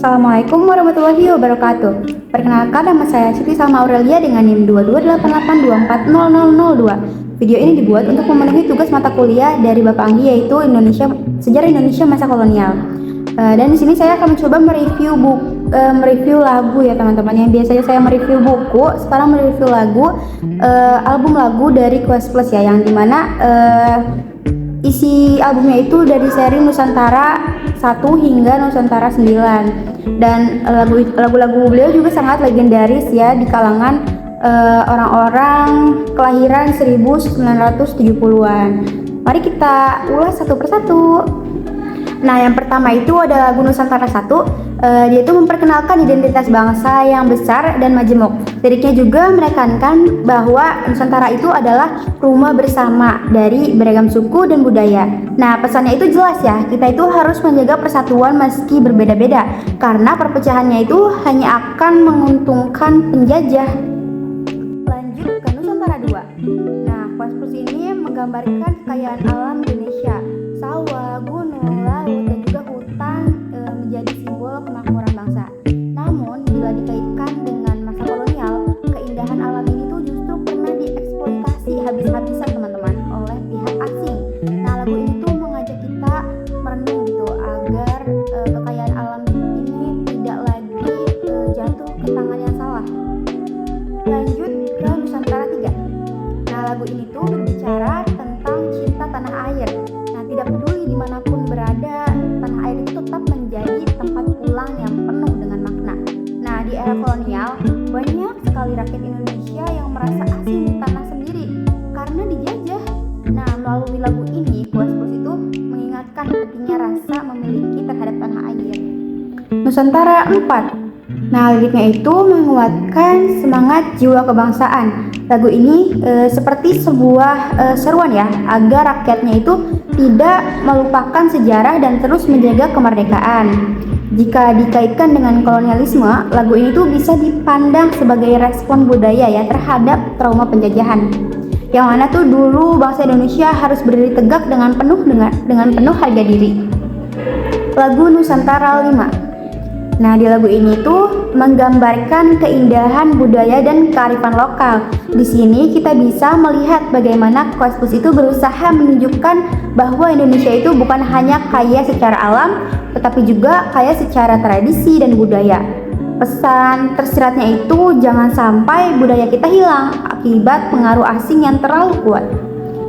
Assalamualaikum warahmatullahi wabarakatuh. Perkenalkan, nama saya Siti Salma Aurelia dengan NIM 2288240002. Video ini dibuat untuk memenuhi tugas mata kuliah dari Bapak Anggi, yaitu Sejarah Indonesia Masa Kolonial. Dan di sini saya akan mencoba mereview lagu ya teman-teman. Yang biasanya saya mereview buku, sekarang mereview lagu, album lagu dari Quest Plus ya, yang dimana isi albumnya itu dari seri Nusantara 1 hingga Nusantara 9. Dan lagu-lagu beliau juga sangat legendaris ya di kalangan orang-orang kelahiran 1970-an. Mari kita ulas satu persatu. Nah, yang pertama itu ada lagu Nusantara 1. Dia itu memperkenalkan identitas bangsa yang besar dan majemuk. Liriknya juga menekankan bahwa Nusantara itu adalah rumah bersama dari beragam suku dan budaya. Nah, pesannya itu jelas ya, kita itu harus menjaga persatuan meski berbeda-beda, karena perpecahannya itu hanya akan menguntungkan penjajah. Lanjut ke Nusantara 2. Nah, Quest Plus ini menggambarkan kekayaan alam Indonesia. Sawah, gunung, laut, dan juga hutan menjadi simbol kemakmuran bangsa. Namun, bila dikaitkan dengan masa kolonial, keindahan alam ini tuh justru pernah dieksploitasi habis-habisan teman-teman oleh pihak asing. Nah, lagu ini tuh mengajak kita merenung gitu agar kekayaan alam ini tidak lagi jatuh ke tangan yang salah. Lanjut ke Nusantara 3. Nah, lagu ini tuh berbicara tentang cinta tanah air. Nah, tidak peduli dimanapun berada, tanah air itu tetap menjadi tempat pulang yang penuh dengan makna. Nah, di era kolonial, banyak sekali rakyat Indonesia yang merasa asing di tanah sendiri karena dijajah. Nah, melalui lagu ini, Quest Plus itu mengingatkan pentingnya rasa memiliki terhadap tanah air. Nusantara 4. Nah, liriknya itu menguatkan semangat jiwa kebangsaan. Lagu ini seperti sebuah seruan ya, agar rakyatnya itu tidak melupakan sejarah dan terus menjaga kemerdekaan. Jika dikaitkan dengan kolonialisme, lagu ini tuh bisa dipandang sebagai respon budaya ya terhadap trauma penjajahan. Yang mana tuh dulu bangsa Indonesia harus berdiri tegak dengan penuh harga diri. Lagu Nusantara 5. Nah, di lagu ini tuh menggambarkan keindahan budaya dan kearifan lokal. Di sini kita bisa melihat bagaimana Quest Plus itu berusaha menunjukkan bahwa Indonesia itu bukan hanya kaya secara alam, tetapi juga kaya secara tradisi dan budaya. Pesan tersiratnya itu jangan sampai budaya kita hilang akibat pengaruh asing yang terlalu kuat.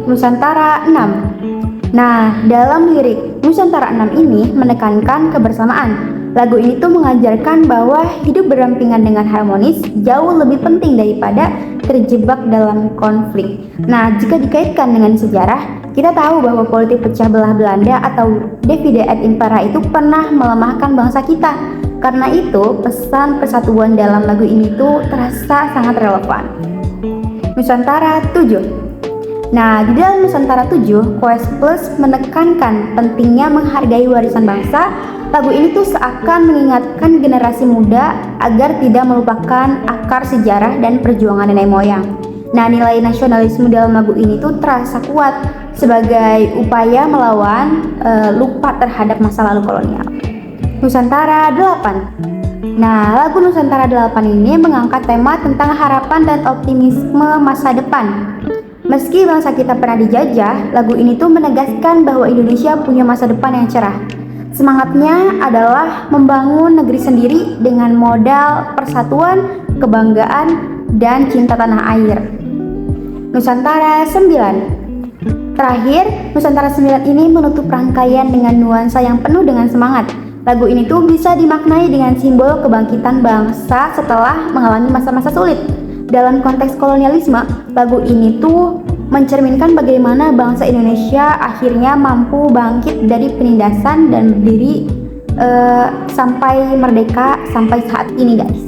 Nusantara 6. Nah, dalam lirik Nusantara 6 ini menekankan kebersamaan. Lagu ini tuh mengajarkan bahwa hidup berdampingan dengan harmonis jauh lebih penting daripada terjebak dalam konflik. Nah, jika dikaitkan dengan sejarah, kita tahu bahwa politik pecah belah Belanda atau Divide et Impera itu pernah melemahkan bangsa kita. Karena itu, pesan persatuan dalam lagu ini tuh terasa sangat relevan. Nusantara 7. Nah, di dalam Nusantara 7, Quest Plus menekankan pentingnya menghargai warisan bangsa. Lagu ini tuh seakan mengingatkan generasi muda agar tidak melupakan akar sejarah dan perjuangan nenek moyang. Nah, nilai nasionalisme dalam lagu ini tuh terasa kuat sebagai upaya melawan lupa terhadap masa lalu kolonial. Nusantara 8. Nah, lagu Nusantara 8 ini mengangkat tema tentang harapan dan optimisme masa depan. Meski bangsa kita pernah dijajah, lagu ini tuh menegaskan bahwa Indonesia punya masa depan yang cerah. Semangatnya adalah membangun negeri sendiri dengan modal persatuan, kebanggaan, dan cinta tanah air. Nusantara 9. Terakhir, Nusantara 9 ini menutup rangkaian dengan nuansa yang penuh dengan semangat. Lagu ini tuh bisa dimaknai dengan simbol kebangkitan bangsa setelah mengalami masa-masa sulit. Dalam konteks kolonialisme, lagu ini tuh mencerminkan bagaimana bangsa Indonesia akhirnya mampu bangkit dari penindasan dan berdiri sampai merdeka sampai saat ini, guys.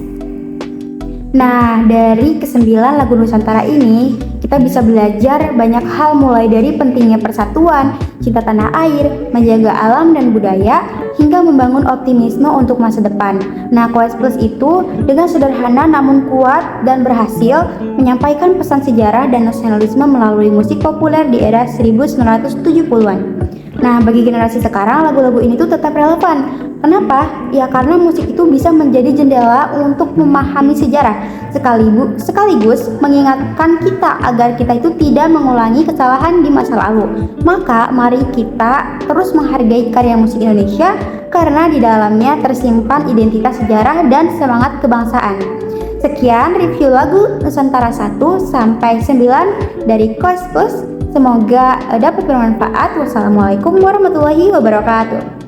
Nah, dari kesembilan lagu Nusantara ini, kita bisa belajar banyak hal mulai dari pentingnya persatuan, cinta tanah air, menjaga alam dan budaya, hingga membangun optimisme untuk masa depan. Nah, Quest Plus itu dengan sederhana namun kuat dan berhasil menyampaikan pesan sejarah dan nasionalisme melalui musik populer di era 1970-an. Nah, bagi generasi sekarang, lagu-lagu ini tuh tetap relevan. Kenapa? Ya karena musik itu bisa menjadi jendela untuk memahami sejarah, sekaligus mengingatkan kita agar kita itu tidak mengulangi kesalahan di masa lalu. Maka mari kita terus menghargai karya musik Indonesia karena di dalamnya tersimpan identitas sejarah dan semangat kebangsaan. Sekian review lagu Nusantara 1 sampai 9 dari Koes Plus. Semoga dapat bermanfaat. Wassalamualaikum warahmatullahi wabarakatuh.